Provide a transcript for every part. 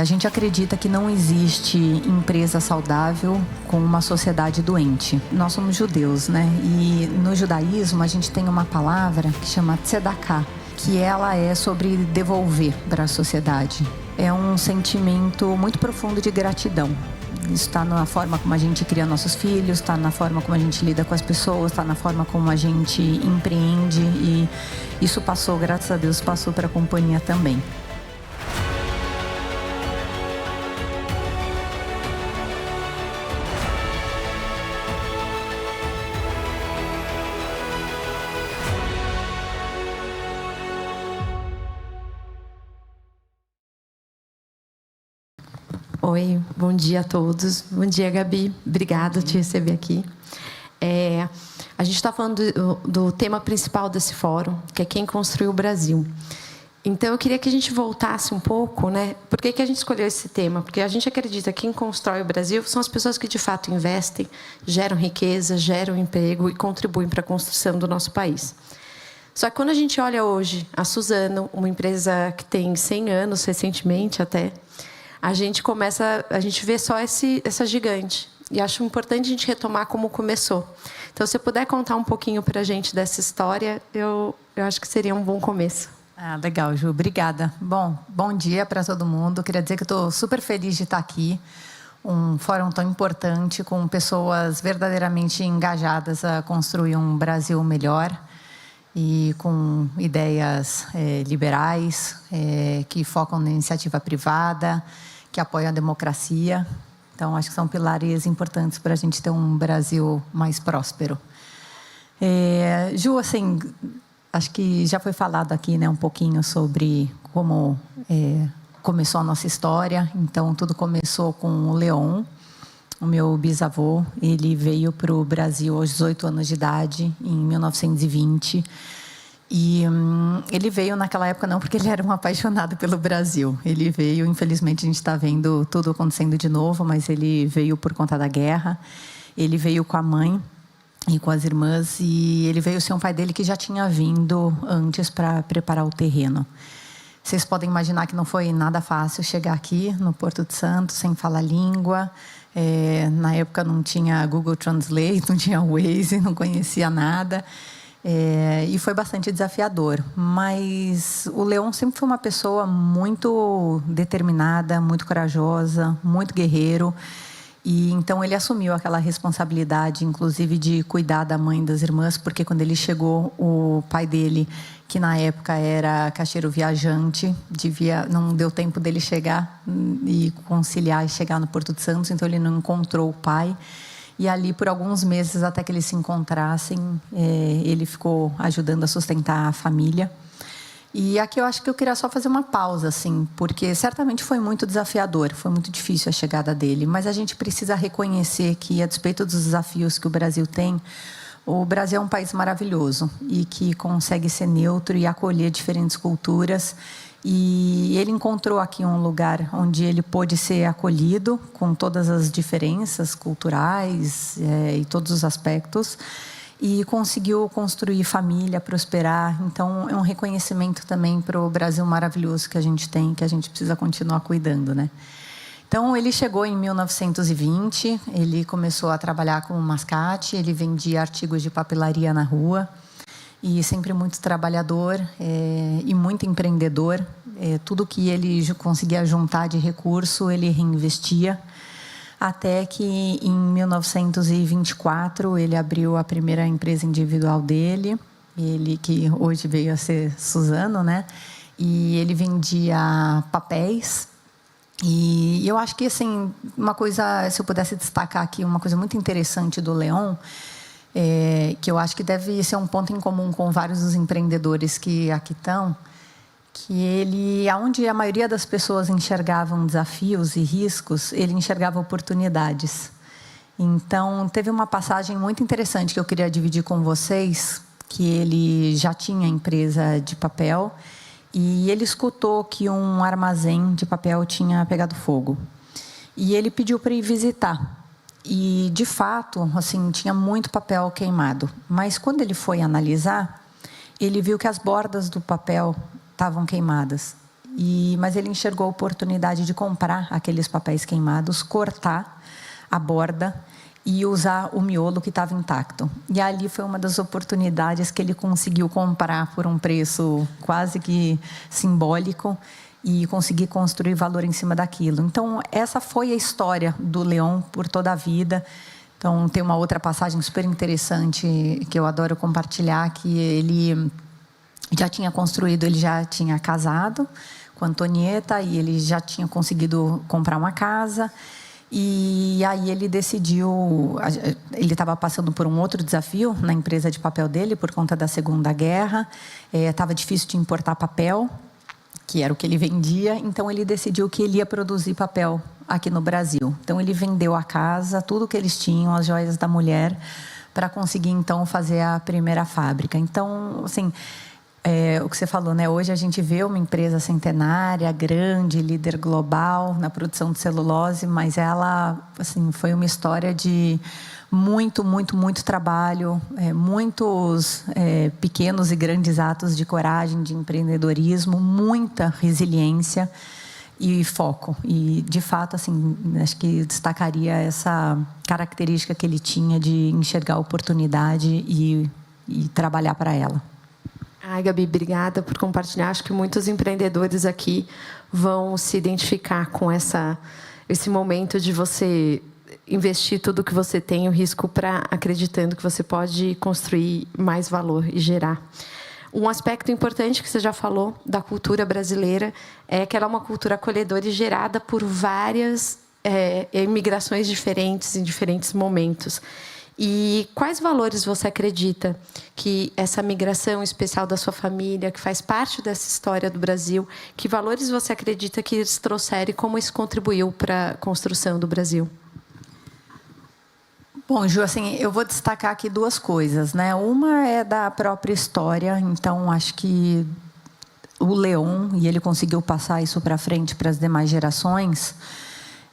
A gente acredita que não existe empresa saudável com uma sociedade doente. Nós somos judeus, né? E no judaísmo a gente tem uma palavra que chama tzedakah, que ela é sobre devolver para a sociedade. É um sentimento muito profundo de gratidão. Isso está na forma como a gente cria nossos filhos, está na forma como a gente lida com as pessoas, está na forma como a gente empreende, e isso passou, graças a Deus, passou para a companhia também. Oi, bom dia a todos. Bom dia, Gabi. Obrigada por te receber aqui. A gente está falando do tema principal desse fórum, que é quem construiu o Brasil. Então, eu queria que a gente voltasse um pouco, né? Por que a gente escolheu esse tema? Porque a gente acredita que quem constrói o Brasil são as pessoas que, de fato, investem, geram riqueza, geram emprego e contribuem para a construção do nosso país. Só que quando a gente olha hoje a Suzano, uma empresa que tem 100 anos, recentemente até, a gente vê só essa gigante. E acho importante a gente retomar como começou. Então, se você puder contar um pouquinho para a gente dessa história, eu acho que seria um bom começo. Legal, Ju. Obrigada. Bom dia para todo mundo. Queria dizer que estou super feliz de estar aqui. Um fórum tão importante, com pessoas verdadeiramente engajadas a construir um Brasil melhor e com ideias liberais, que focam na iniciativa privada, que apoiam a democracia. Então, acho que são pilares importantes para a gente ter um Brasil mais próspero. Ju, assim, acho que já foi falado aqui, né, um pouquinho sobre como começou a nossa história. Então, tudo começou com o Leon, o meu bisavô. Ele veio para o Brasil aos 18 anos de idade, em 1920. E ele veio naquela época não porque ele era um apaixonado pelo Brasil. Ele veio, infelizmente, a gente está vendo tudo acontecendo de novo, mas ele veio por conta da guerra. Ele veio com a mãe e com as irmãs, e ele veio sem um pai dele que já tinha vindo antes para preparar o terreno. Vocês podem imaginar que não foi nada fácil chegar aqui no Porto de Santos sem falar língua. Na época não tinha Google Translate, não tinha Waze, não conhecia nada. E foi bastante desafiador, mas o Leon sempre foi uma pessoa muito determinada, muito corajosa, muito guerreiro, e então ele assumiu aquela responsabilidade, inclusive de cuidar da mãe e das irmãs, porque quando ele chegou, o pai dele, que na época era caixeiro viajante, não deu tempo dele chegar e conciliar e chegar no Porto de Santos, então ele não encontrou o pai. E ali, por alguns meses, até que eles se encontrassem, ele ficou ajudando a sustentar a família. E aqui eu acho que eu queria só fazer uma pausa, assim, porque certamente foi muito desafiador, foi muito difícil a chegada dele, mas a gente precisa reconhecer que, a despeito dos desafios que o Brasil tem, o Brasil é um país maravilhoso e que consegue ser neutro e acolher diferentes culturas. E ele encontrou aqui um lugar onde ele pôde ser acolhido com todas as diferenças culturais e todos os aspectos, e conseguiu construir família, prosperar. Então, é um reconhecimento também para o Brasil maravilhoso que a gente tem, que a gente precisa continuar cuidando, né? Então, ele chegou em 1920, ele começou a trabalhar como mascate, ele vendia artigos de papelaria na rua, e sempre muito trabalhador e muito empreendedor. Tudo que ele conseguia juntar de recurso, ele reinvestia. Até que, em 1924, ele abriu a primeira empresa individual dele, ele que hoje veio a ser Suzano, né? E ele vendia papéis. E eu acho que, assim, uma coisa, se eu pudesse destacar aqui, uma coisa muito interessante do Leon, que eu acho que deve ser um ponto em comum com vários dos empreendedores que aqui estão, que ele, onde a maioria das pessoas enxergavam desafios e riscos, ele enxergava oportunidades. Então, teve uma passagem muito interessante que eu queria dividir com vocês, que ele já tinha empresa de papel e ele escutou que um armazém de papel tinha pegado fogo. E ele pediu para ir visitar. E, de fato, assim, tinha muito papel queimado. Mas, quando ele foi analisar, ele viu que as bordas do papel estavam queimadas. Mas ele enxergou a oportunidade de comprar aqueles papéis queimados, cortar a borda e usar o miolo que estava intacto. E ali foi uma das oportunidades que ele conseguiu comprar por um preço quase que simbólico e conseguir construir valor em cima daquilo. Então, essa foi a história do Leon por toda a vida. Então, tem uma outra passagem super interessante que eu adoro compartilhar, que ele já tinha construído, ele já tinha casado com a Antonieta e ele já tinha conseguido comprar uma casa. E aí ele decidiu, ele estava passando por um outro desafio na empresa de papel dele por conta da Segunda Guerra. Estava difícil de importar papel, que era o que ele vendia. Então ele decidiu que ele ia produzir papel aqui no Brasil. Então ele vendeu a casa, tudo que eles tinham, as joias da mulher, para conseguir então fazer a primeira fábrica. Então, assim, o que você falou, né? Hoje a gente vê uma empresa centenária, grande, líder global na produção de celulose, mas ela, assim, foi uma história de muito trabalho, muitos pequenos e grandes atos de coragem, de empreendedorismo, muita resiliência e foco. E, de fato, assim, acho que destacaria essa característica que ele tinha de enxergar a oportunidade e trabalhar para ela. Ai, Gabi, obrigada por compartilhar. Acho que muitos empreendedores aqui vão se identificar com esse momento de você investir tudo que você tem, o risco para acreditando que você pode construir mais valor e gerar. Um aspecto importante que você já falou da cultura brasileira é que ela é uma cultura acolhedora e gerada por várias imigrações diferentes em diferentes momentos. E quais valores você acredita que essa migração especial da sua família, que faz parte dessa história do Brasil, que valores você acredita que eles trouxeram e como isso contribuiu para a construção do Brasil? Bom, Ju, assim, eu vou destacar aqui duas coisas, né? Uma é da própria história, então acho que o Leon, e ele conseguiu passar isso para frente para as demais gerações,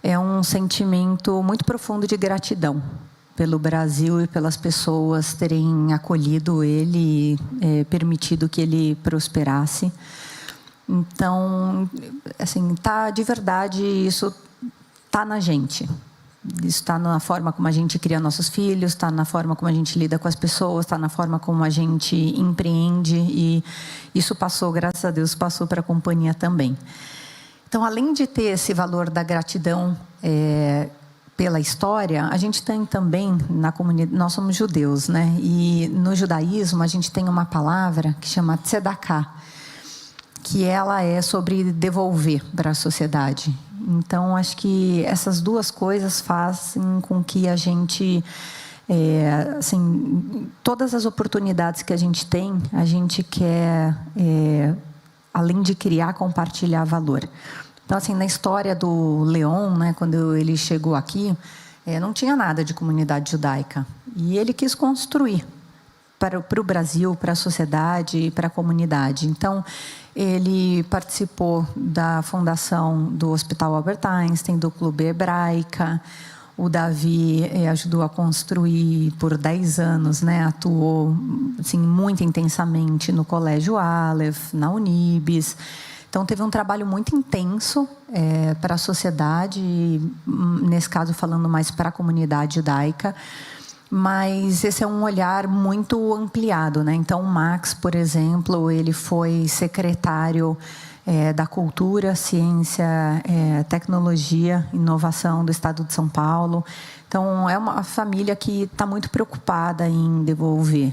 é um sentimento muito profundo de gratidão pelo Brasil e pelas pessoas terem acolhido ele, permitido que ele prosperasse. Então, assim, de verdade, isso tá na gente. Isso está na forma como a gente cria nossos filhos, está na forma como a gente lida com as pessoas, está na forma como a gente empreende, e isso passou, graças a Deus, passou para a companhia também. Então, além de ter esse valor da gratidão pela história, a gente tem também na comunidade, nós somos judeus, né? E no judaísmo a gente tem uma palavra que chama tzedakah, que ela é sobre devolver para a sociedade. Então, acho que essas duas coisas fazem com que a gente, assim, todas as oportunidades que a gente quer, além de criar, compartilhar valor. Então, assim, na história do Leon, né, quando ele chegou aqui, não tinha nada de comunidade judaica. E ele quis construir para o Brasil, para a sociedade, para a comunidade. Então, ele participou da fundação do Hospital Albert Einstein, do Clube Hebraica. O Davi ajudou a construir por 10 anos, né, atuou assim, muito intensamente no Colégio Aleph, na Unibis. Então, teve um trabalho muito intenso para a sociedade, nesse caso, falando mais para a comunidade judaica. Mas esse é um olhar muito ampliado, né? Então, o Max, por exemplo, ele foi secretário da Cultura, Ciência, Tecnologia, Inovação do Estado de São Paulo. Então, é uma família que está muito preocupada em devolver.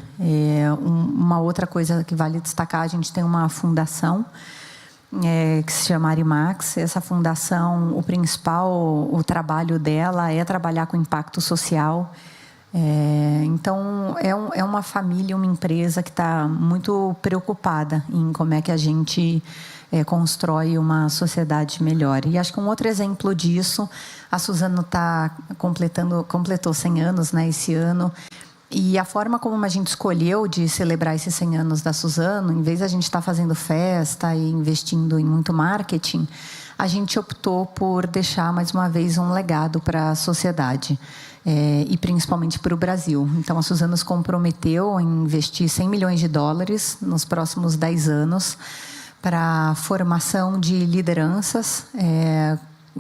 Uma outra coisa que vale destacar, a gente tem uma fundação que se chama Arimax. Essa fundação, o trabalho dela é trabalhar com impacto social. Então, é uma família, uma empresa que está muito preocupada em como é que a gente constrói uma sociedade melhor. E acho que um outro exemplo disso, a Suzano completou 100 anos, né, esse ano. E a forma como a gente escolheu de celebrar esses 100 anos da Suzano, em vez de a gente estar fazendo festa e investindo em muito marketing, a gente optou por deixar, mais uma vez, um legado para a sociedade. E principalmente para o Brasil. Então, a Suzano se comprometeu em investir $100 milhões nos próximos 10 anos para formação de lideranças,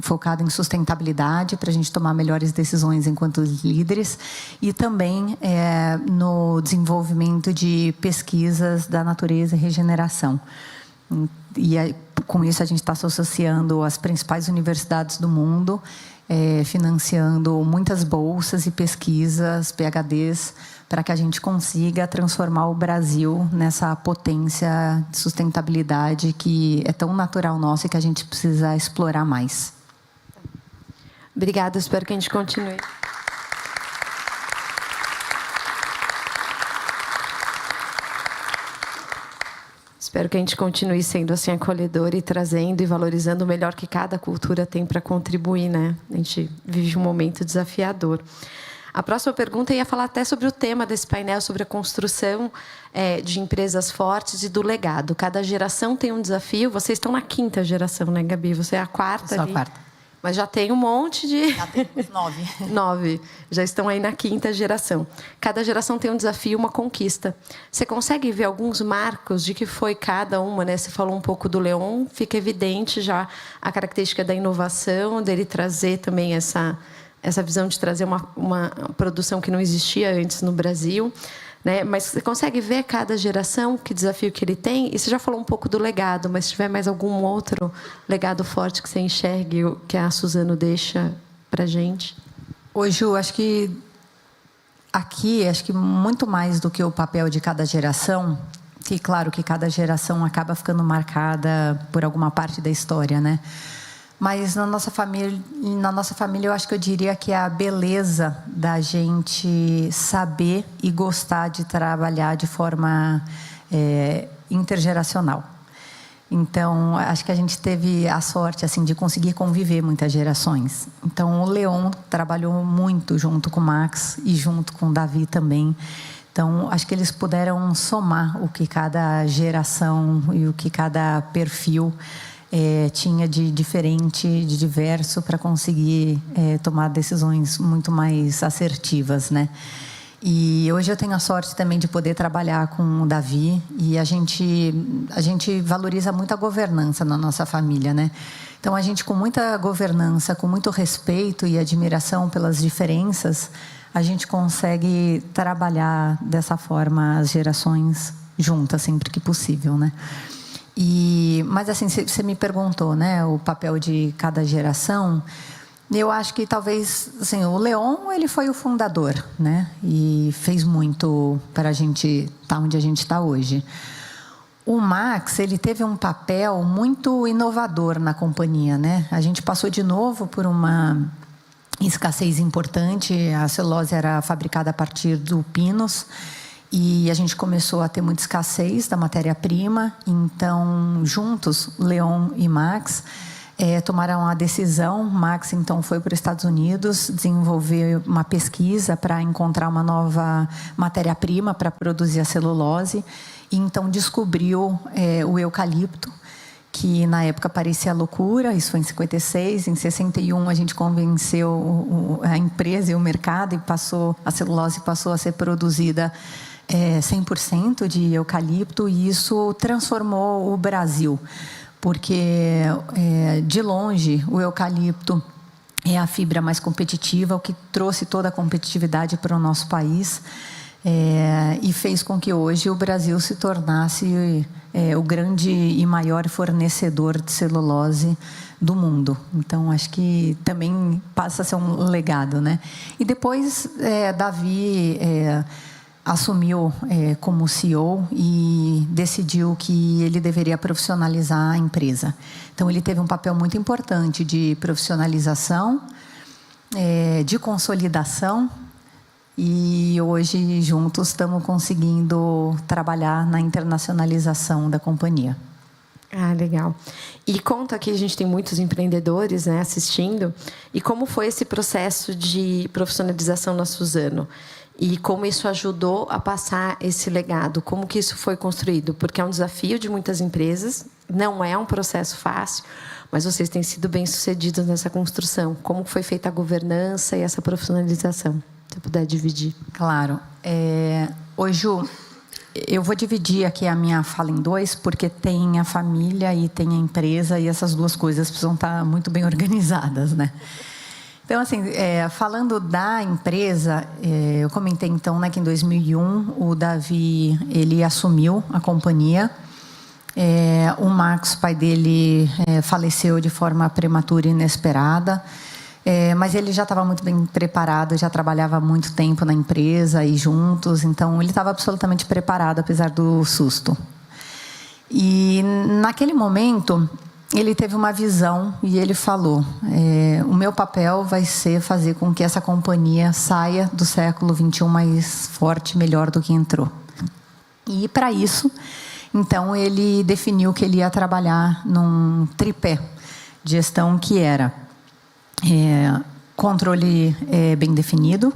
focado em sustentabilidade, para a gente tomar melhores decisões enquanto líderes, e também no desenvolvimento de pesquisas da natureza e regeneração. E com isso a gente está se associando às principais universidades do mundo, financiando muitas bolsas e pesquisas, PhDs, para que a gente consiga transformar o Brasil nessa potência de sustentabilidade que é tão natural nossa e que a gente precisa explorar mais. Obrigada, espero que a gente continue. Espero que a gente continue sendo assim acolhedor e trazendo e valorizando o melhor que cada cultura tem para contribuir, né? A gente vive um momento desafiador. A próxima pergunta ia falar até sobre o tema desse painel, sobre a construção de empresas fortes e do legado. Cada geração tem um desafio. Vocês estão na 5ª geração, né, Gabi? Você é a 4ª. Sou a 4ª. Mas já tem um monte de... Já temos 9. 9. Já estão aí na 5ª geração. Cada geração tem um desafio, uma conquista. Você consegue ver alguns marcos de que foi cada uma, né? Você falou um pouco do Leon, fica evidente já a característica da inovação, dele trazer também essa visão de trazer uma produção que não existia antes no Brasil. Né? Mas você consegue ver cada geração, que desafio que ele tem? E você já falou um pouco do legado, mas se tiver mais algum outro legado forte que você enxergue, que a Suzano deixa para a gente? Hoje, eu acho que aqui, muito mais do que o papel de cada geração, que claro que cada geração acaba ficando marcada por alguma parte da história, né? Mas na nossa família, eu acho que eu diria que é a beleza da gente saber e gostar de trabalhar de forma intergeracional. Então, acho que a gente teve a sorte assim de conseguir conviver muitas gerações. Então, o Leon trabalhou muito junto com o Max e junto com o Davi também. Então, acho que eles puderam somar o que cada geração e o que cada perfil tinha de diferente, de diverso, para conseguir tomar decisões muito mais assertivas, né? E hoje eu tenho a sorte também de poder trabalhar com o Davi, e a gente valoriza muito a governança na nossa família, né? Então, a gente, com muita governança, com muito respeito e admiração pelas diferenças, a gente consegue trabalhar dessa forma as gerações juntas, sempre que possível, né? Mas assim, você me perguntou, né, o papel de cada geração. Eu acho que talvez, assim, o Leon, ele foi o fundador, né, e fez muito para a gente estar onde a gente está hoje. O Max, ele teve um papel muito inovador na companhia, né? A gente passou de novo por uma escassez importante. A celulose era fabricada a partir do pinus. E a gente começou a ter muita escassez da matéria-prima. Então, juntos, Leon e Max tomaram a decisão. Max, então, foi para os Estados Unidos desenvolver uma pesquisa para encontrar uma nova matéria-prima para produzir a celulose. E, então, descobriu o eucalipto, que na época parecia loucura. Isso foi em 56. Em 61, a gente convenceu a empresa e o mercado, e a celulose passou a ser produzida 100% de eucalipto, e isso transformou o Brasil, porque de longe o eucalipto é a fibra mais competitiva, o que trouxe toda a competitividade para o nosso país, e fez com que hoje o Brasil se tornasse o grande e maior fornecedor de celulose do mundo. Então, acho que também passa a ser um legado, né? E depois, Davi assumiu como CEO e decidiu que ele deveria profissionalizar a empresa. Então, ele teve um papel muito importante de profissionalização, de consolidação, e hoje, juntos, estamos conseguindo trabalhar na internacionalização da companhia. Ah, legal. E conta aqui, a gente tem muitos empreendedores, né, assistindo, e como foi esse processo de profissionalização na Suzano? E como isso ajudou a passar esse legado? Como que isso foi construído? Porque é um desafio de muitas empresas, não é um processo fácil, mas vocês têm sido bem-sucedidos nessa construção. Como foi feita a governança e essa profissionalização? Se puder dividir. Claro. Oi, Ju, eu vou dividir aqui a minha fala em dois, porque tem a família e tem a empresa, e essas duas coisas precisam estar muito bem organizadas, né? Então, assim, falando da empresa, eu comentei, então, né, que em 2001 o Davi, ele assumiu a companhia. O Marcos, pai dele, faleceu de forma prematura e inesperada, mas ele já estava muito bem preparado, já trabalhava há muito tempo na empresa e juntos, então ele estava absolutamente preparado, apesar do susto. E, naquele momento, ele teve uma visão e ele falou: o meu papel vai ser fazer com que essa companhia saia do século XXI mais forte, melhor do que entrou. E, para isso, então, ele definiu que ele ia trabalhar num tripé de gestão que era controle bem definido,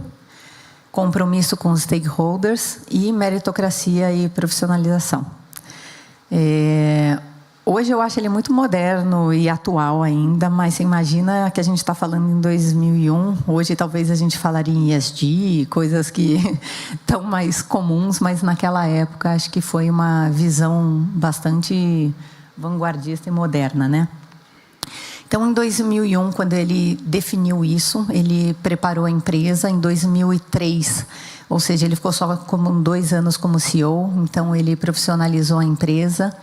compromisso com os stakeholders e meritocracia e profissionalização. Hoje eu acho ele muito moderno e atual ainda, mas você imagina que a gente está falando em 2001, hoje talvez a gente falaria em ESG, coisas que estão mais comuns, mas naquela época acho que foi uma visão bastante vanguardista e moderna, né? Então, em 2001, quando ele definiu isso, ele preparou a empresa. Em 2003, ou seja, ele ficou só como 2 anos como CEO, então ele profissionalizou a empresa.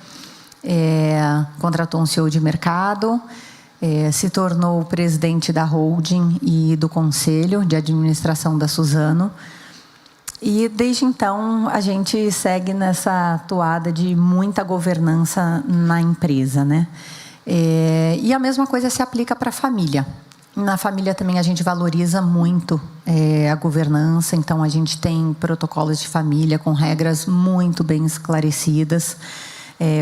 Contratou um CEO de mercado, se tornou presidente da holding e do conselho de administração da Suzano. E, desde então, a gente segue nessa toada de muita governança na empresa, né? E a mesma coisa se aplica para a família. Na família também a gente valoriza muito a governança, então a gente tem protocolos de família com regras muito bem esclarecidas.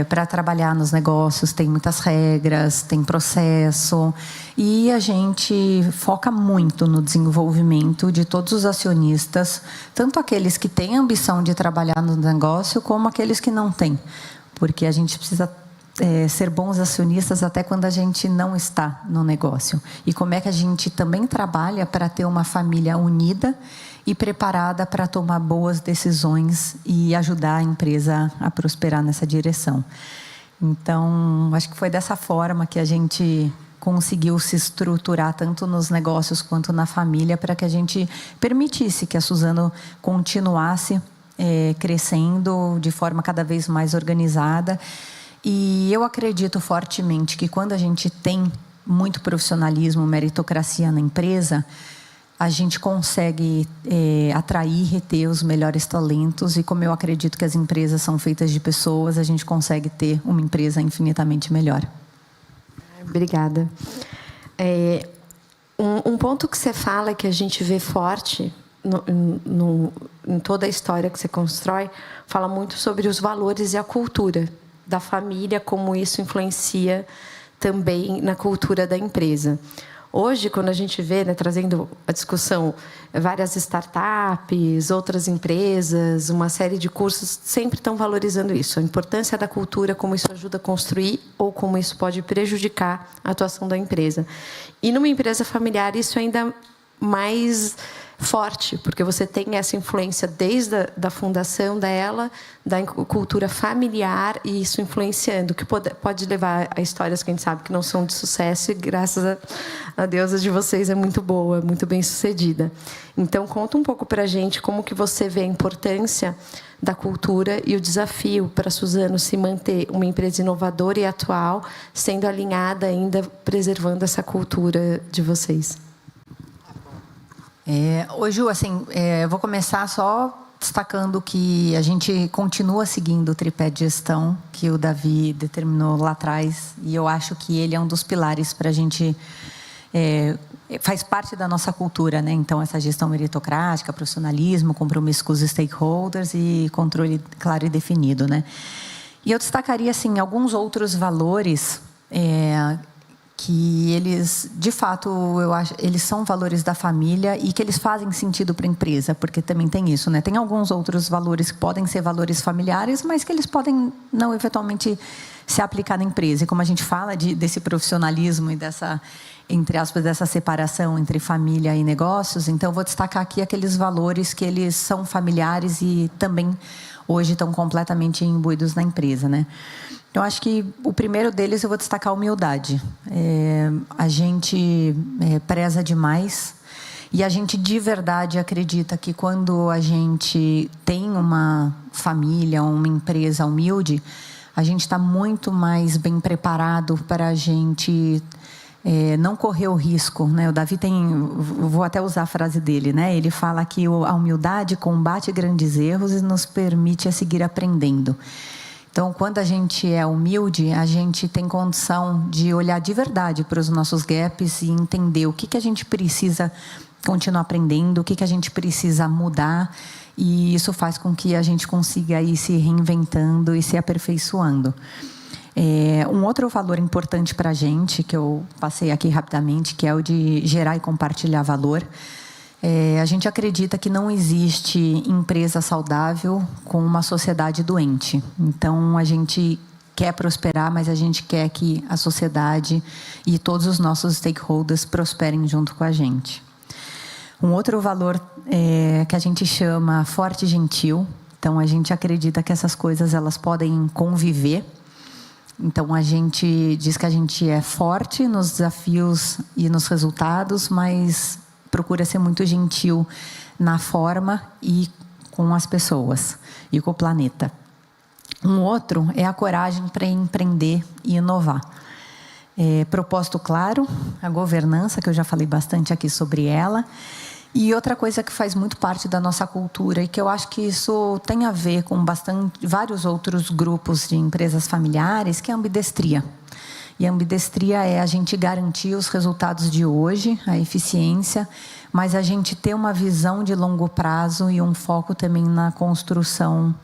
Para trabalhar nos negócios, tem muitas regras, tem processo, e a gente foca muito no desenvolvimento de todos os acionistas, tanto aqueles que têm a ambição de trabalhar no negócio, como aqueles que não têm, porque a gente precisa ser bons acionistas até quando a gente não está no negócio. E como é que a gente também trabalha para ter uma família unida e preparada para tomar boas decisões e ajudar a empresa a prosperar nessa direção. Então, acho que foi dessa forma que a gente conseguiu se estruturar tanto nos negócios quanto na família, para que a gente permitisse que a Suzano continuasse crescendo de forma cada vez mais organizada. E eu acredito fortemente que quando a gente tem muito profissionalismo, meritocracia na empresa, a gente consegue atrair e reter os melhores talentos. E como eu acredito que as empresas são feitas de pessoas, a gente consegue ter uma empresa infinitamente melhor. Obrigada. Um ponto que você fala que a gente vê forte em toda a história que você constrói, fala muito sobre os valores e a cultura da família, como isso influencia também na cultura da empresa. Hoje, quando a gente vê, né, trazendo a discussão, várias startups, outras empresas, uma série de cursos, sempre estão valorizando isso, a importância da cultura, como isso ajuda a construir ou como isso pode prejudicar a atuação da empresa. E numa empresa familiar, isso é ainda mais forte, porque você tem essa influência desde da fundação dela, da cultura familiar, e isso influenciando, que pode levar a histórias que a gente sabe que não são de sucesso, e graças a Deus a de vocês é muito boa, muito bem sucedida. Então, conta um pouco para a gente como que você vê a importância da cultura e o desafio para a Suzano se manter uma empresa inovadora e atual, sendo alinhada ainda, preservando essa cultura de vocês. Ô, Ju, assim, eu vou começar só destacando que a gente continua seguindo o tripé de gestão que o Davi determinou lá atrás, e eu acho que ele é um dos pilares para a gente... faz parte da nossa cultura, né? Então, essa gestão meritocrática, profissionalismo, compromisso com os stakeholders e controle claro e definido, né? E eu destacaria, assim, alguns outros valores... que eles, de fato, eu acho, eles são valores da família e que eles fazem sentido para a empresa, porque também tem isso, né? Tem alguns outros valores que podem ser valores familiares, mas que eles podem não eventualmente se aplicar na empresa. E como a gente fala desse profissionalismo e dessa entre aspas, dessa separação entre família e negócios. Então, vou destacar aqui aqueles valores que eles são familiares e também hoje estão completamente imbuídos na empresa, né? Eu acho que o primeiro deles eu vou destacar a humildade. A gente preza demais e a gente de verdade acredita que quando a gente tem uma família, uma empresa humilde, a gente está muito mais bem preparado para a gente não correr o risco, né? O Davi vou até usar a frase dele, né? Ele fala que a humildade combate grandes erros e nos permite seguir aprendendo. Então, quando a gente é humilde, a gente tem condição de olhar de verdade para os nossos gaps e entender o que a gente precisa continuar aprendendo, o que a gente precisa mudar, e isso faz com que a gente consiga ir se reinventando e se aperfeiçoando. Um outro valor importante para a gente, que eu passei aqui rapidamente, que é o de gerar e compartilhar valor. A gente acredita que não existe empresa saudável com uma sociedade doente. Então, a gente quer prosperar, mas a gente quer que a sociedade e todos os nossos stakeholders prosperem junto com a gente. Um outro valor que a gente chama forte e gentil. Então, a gente acredita que essas coisas elas podem conviver. Então, a gente diz que a gente é forte nos desafios e nos resultados, mas procura ser muito gentil na forma e com as pessoas e com o planeta. Um outro é a coragem para empreender e inovar. Propósito claro, a governança, que eu já falei bastante aqui sobre ela. E outra coisa que faz muito parte da nossa cultura e que eu acho que isso tem a ver com vários outros grupos de empresas familiares, que é a ambidestria. E a ambidestria é a gente garantir os resultados de hoje, a eficiência, mas a gente ter uma visão de longo prazo e um foco também na construção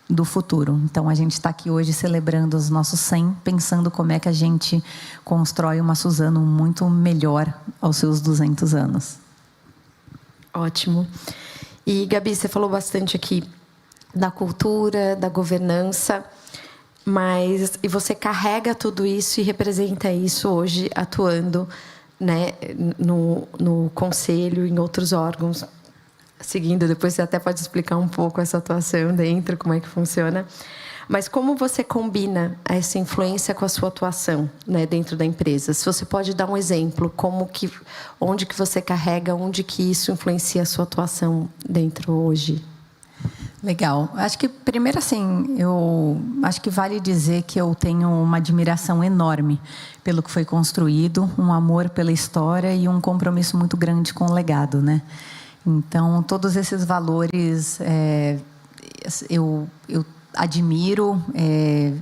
do futuro. Então, a gente está aqui hoje celebrando os nossos 100, pensando como é que a gente constrói uma Suzano muito melhor aos seus 200 anos. Ótimo. E, Gabi, você falou bastante aqui da cultura, da governança, e você carrega tudo isso e representa isso hoje atuando, né, no conselho, em outros órgãos. Seguindo, depois você até pode explicar um pouco essa atuação dentro, como é que funciona. Mas como você combina essa influência com a sua atuação, né, dentro da empresa? Se você pode dar um exemplo, onde que você carrega, onde que isso influencia a sua atuação dentro hoje? Legal. Acho que, primeiro, assim, eu acho que vale dizer que eu tenho uma admiração enorme pelo que foi construído, um amor pela história e um compromisso muito grande com o legado, né? Então, todos esses valores eu admiro,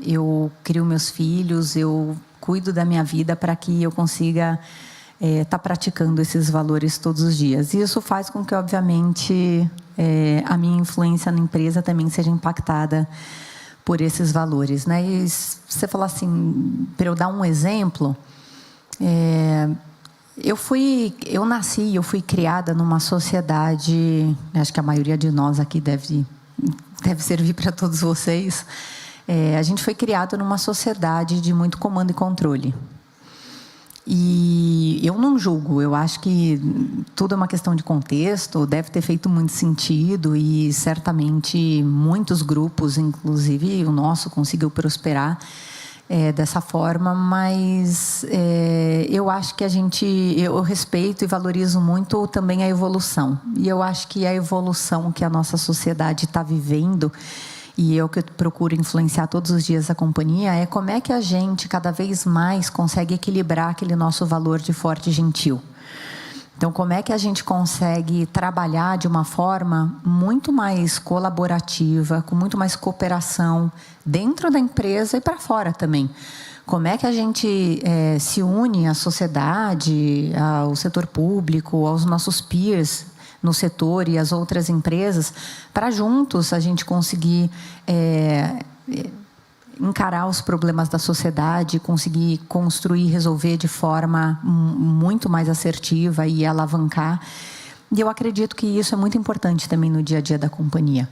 eu crio meus filhos, eu cuido da minha vida para que eu consiga estar praticando esses valores todos os dias. E isso faz com que, obviamente, a minha influência na empresa também seja impactada por esses valores, né? E você falou assim, para eu dar um exemplo, eu fui criada numa sociedade, acho que a maioria de nós aqui deve servir para todos vocês. A gente foi criado numa sociedade de muito comando e controle. E eu não julgo, eu acho que tudo é uma questão de contexto, deve ter feito muito sentido e certamente muitos grupos, inclusive o nosso, conseguiu prosperar dessa forma, mas eu acho que eu respeito e valorizo muito também a evolução. E eu acho que a evolução que a nossa sociedade está vivendo, e eu que procuro influenciar todos os dias a companhia, é como é que a gente cada vez mais consegue equilibrar aquele nosso valor de forte e gentil. Então, como é que a gente consegue trabalhar de uma forma muito mais colaborativa, com muito mais cooperação dentro da empresa e para fora também? Como é que a gente se une à sociedade, ao setor público, aos nossos peers no setor e às outras empresas, para juntos a gente conseguir encarar os problemas da sociedade, conseguir construir e resolver de forma muito mais assertiva e alavancar. E eu acredito que isso é muito importante também no dia a dia da companhia.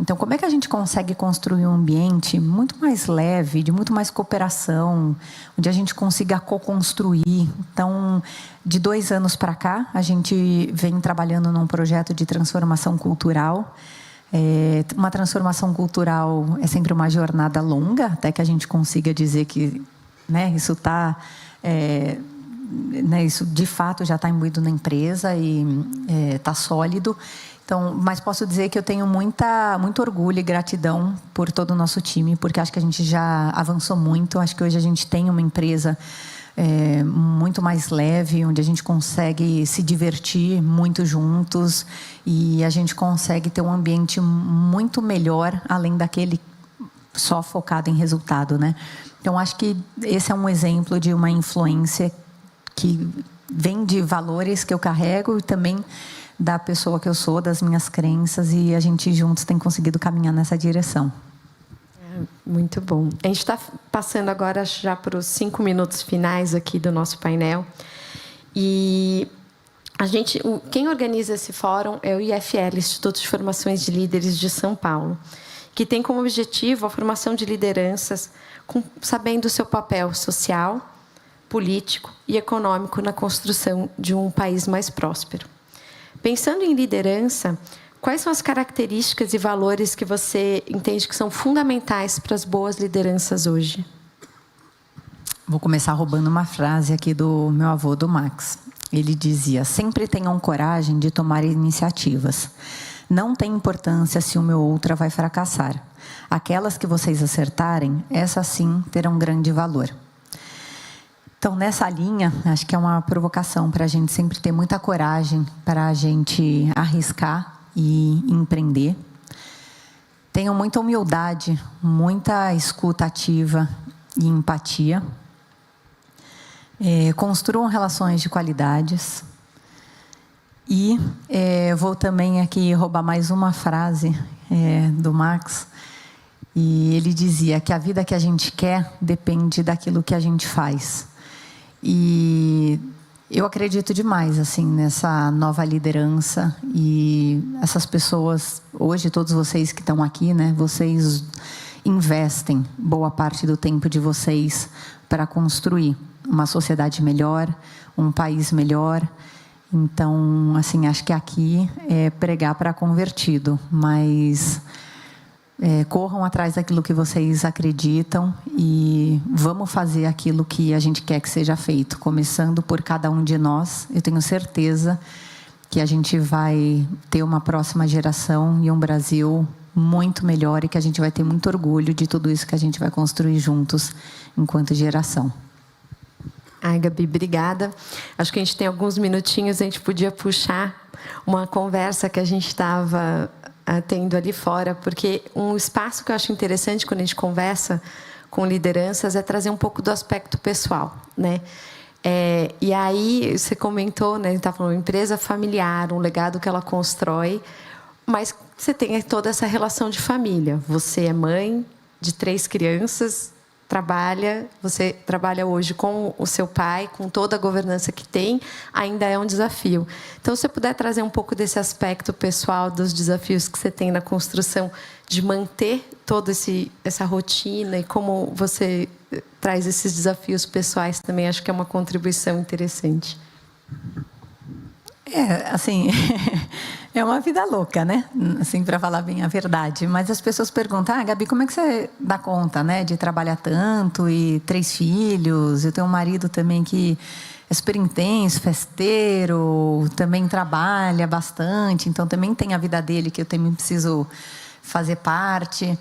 Então, como é que a gente consegue construir um ambiente muito mais leve, de muito mais cooperação, onde a gente consiga co-construir? Então, de 2 anos para cá, a gente vem trabalhando num projeto de transformação cultural. Uma transformação cultural é sempre uma jornada longa, até que a gente consiga dizer que, né, isso está... isso de fato já está imbuído na empresa e está sólido. Então, mas posso dizer que eu tenho muito orgulho e gratidão por todo o nosso time, porque acho que a gente já avançou muito. Acho que hoje a gente tem uma empresa muito mais leve, onde a gente consegue se divertir muito juntos e a gente consegue ter um ambiente muito melhor, além daquele só focado em resultado, né? Então, acho que esse é um exemplo de uma influência que vem de valores que eu carrego e também da pessoa que eu sou, das minhas crenças, e a gente juntos tem conseguido caminhar nessa direção. Muito bom. A gente está passando agora já para os 5 minutos finais aqui do nosso painel. E quem organiza esse fórum é o IFL, Instituto de Formações de Líderes de São Paulo, que tem como objetivo a formação de lideranças sabendo o seu papel social, político e econômico na construção de um país mais próspero. Pensando em liderança, quais são as características e valores que você entende que são fundamentais para as boas lideranças hoje? Vou começar roubando uma frase aqui do meu avô, do Max. Ele dizia: sempre tenham coragem de tomar iniciativas. Não tem importância se uma ou outra vai fracassar. Aquelas que vocês acertarem, essas sim terão grande valor. Então, nessa linha, acho que é uma provocação para a gente sempre ter muita coragem para a gente arriscar e empreender. Tenham muita humildade, muita escuta ativa e empatia. Construam relações de qualidades. E vou também aqui roubar mais uma frase do Max. E ele dizia que a vida que a gente quer depende daquilo que a gente faz. E eu acredito demais assim nessa nova liderança, e essas pessoas hoje, todos vocês que estão aqui, né, vocês investem boa parte do tempo de vocês para construir uma sociedade melhor, um país melhor. Então, assim, acho que aqui é pregar para convertido, mas corram atrás daquilo que vocês acreditam e vamos fazer aquilo que a gente quer que seja feito, começando por cada um de nós. Eu tenho certeza que a gente vai ter uma próxima geração e um Brasil muito melhor, e que a gente vai ter muito orgulho de tudo isso que a gente vai construir juntos enquanto geração. Ai, Gabi, obrigada. Acho que a gente tem alguns minutinhos, a gente podia puxar uma conversa que a gente estava tendo ali fora, porque um espaço que eu acho interessante quando a gente conversa com lideranças é trazer um pouco do aspecto pessoal, né? E aí você comentou, né? A gente está falando empresa familiar, um legado que ela constrói, mas você tem toda essa relação de família. Você é mãe de 3 crianças, você trabalha hoje com o seu pai, com toda a governança que tem, ainda é um desafio. Então, se você puder trazer um pouco desse aspecto pessoal, dos desafios que você tem na construção, de manter toda essa rotina e como você traz esses desafios pessoais também, acho que é uma contribuição interessante. Assim, é uma vida louca, né? Assim, para falar bem a verdade. Mas as pessoas perguntam: Gabi, como é que você dá conta, né, de trabalhar tanto e 3 filhos? Eu tenho um marido também que é super intenso, festeiro, também trabalha bastante, então também tem a vida dele que eu também preciso fazer parte.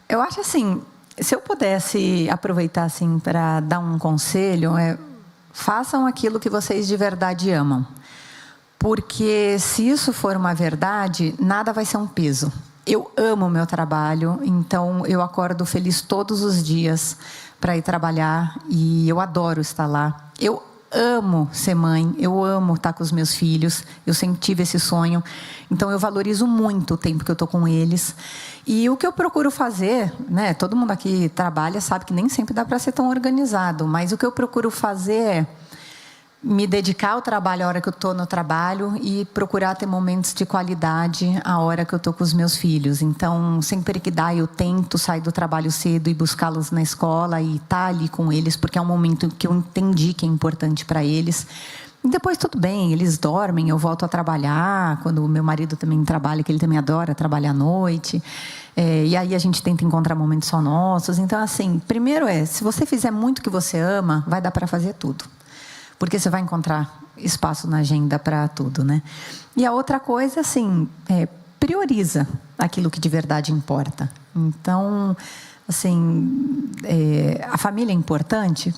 Eu acho assim, se eu pudesse aproveitar assim para dar um conselho, façam aquilo que vocês de verdade amam. Porque se isso for uma verdade, nada vai ser um peso. Eu amo o meu trabalho, então eu acordo feliz todos os dias para ir trabalhar e eu adoro estar lá. Eu amo ser mãe, eu amo estar com os meus filhos, eu sempre tive esse sonho. Então eu valorizo muito o tempo que eu estou com eles. E o que eu procuro fazer, né, todo mundo aqui trabalha, sabe que nem sempre dá para ser tão organizado, mas o que eu procuro fazer me dedicar ao trabalho a hora que eu estou no trabalho e procurar ter momentos de qualidade a hora que eu estou com os meus filhos. Então, sempre que dá, eu tento sair do trabalho cedo e buscá-los na escola e estar ali com eles, porque é um momento que eu entendi que é importante para eles. E depois, tudo bem, eles dormem, eu volto a trabalhar, quando o meu marido também trabalha, que ele também adora trabalhar à noite. E aí a gente tenta encontrar momentos só nossos. Então, assim, primeiro se você fizer muito o que você ama, vai dar para fazer tudo. Porque você vai encontrar espaço na agenda para tudo, né? E a outra coisa, assim, prioriza aquilo que de verdade importa. Então, assim, a família é importante,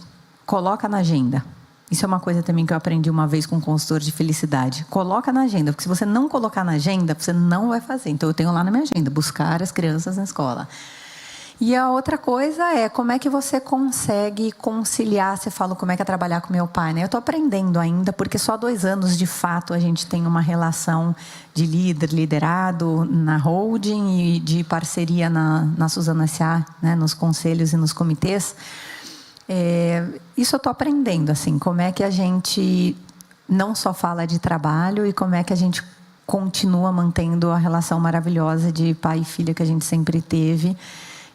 coloca na agenda. Isso é uma coisa também que eu aprendi uma vez com um consultor de felicidade. Coloca na agenda, porque se você não colocar na agenda, você não vai fazer. Então, eu tenho lá na minha agenda, buscar as crianças na escola. E a outra coisa como é que você consegue conciliar, você fala como é que é trabalhar com meu pai, né? Eu estou aprendendo ainda, porque só 2 anos, de fato, a gente tem uma relação de liderado na holding e de parceria na Suzano S.A., né? Nos conselhos e nos comitês. Isso eu estou aprendendo, assim, como é que a gente não só fala de trabalho e como é que a gente continua mantendo a relação maravilhosa de pai e filha que a gente sempre teve.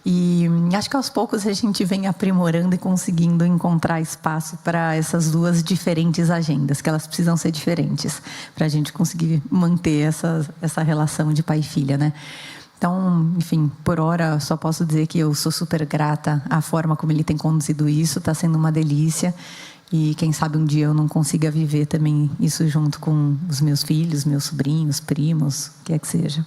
E acho que aos poucos a gente vem aprimorando e conseguindo encontrar espaço para essas 2 diferentes agendas, que elas precisam ser diferentes, para a gente conseguir manter essa relação de pai e filha, né? Então, enfim, por hora, só posso dizer que eu sou super grata à forma como ele tem conduzido isso, está sendo uma delícia. E quem sabe um dia eu não consiga viver também isso junto com os meus filhos, meus sobrinhos, primos, o que é que seja.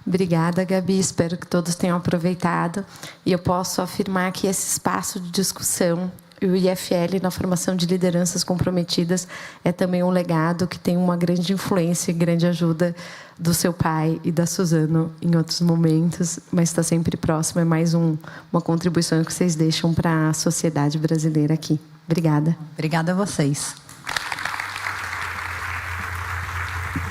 Obrigada, Gabi. Espero que todos tenham aproveitado. E eu posso afirmar que esse espaço de discussão e o IFL na formação de lideranças comprometidas é também um legado que tem uma grande influência e grande ajuda do seu pai e da Suzano em outros momentos, mas está sempre próximo. É mais uma contribuição que vocês deixam para a sociedade brasileira aqui. Obrigada. Obrigada a vocês.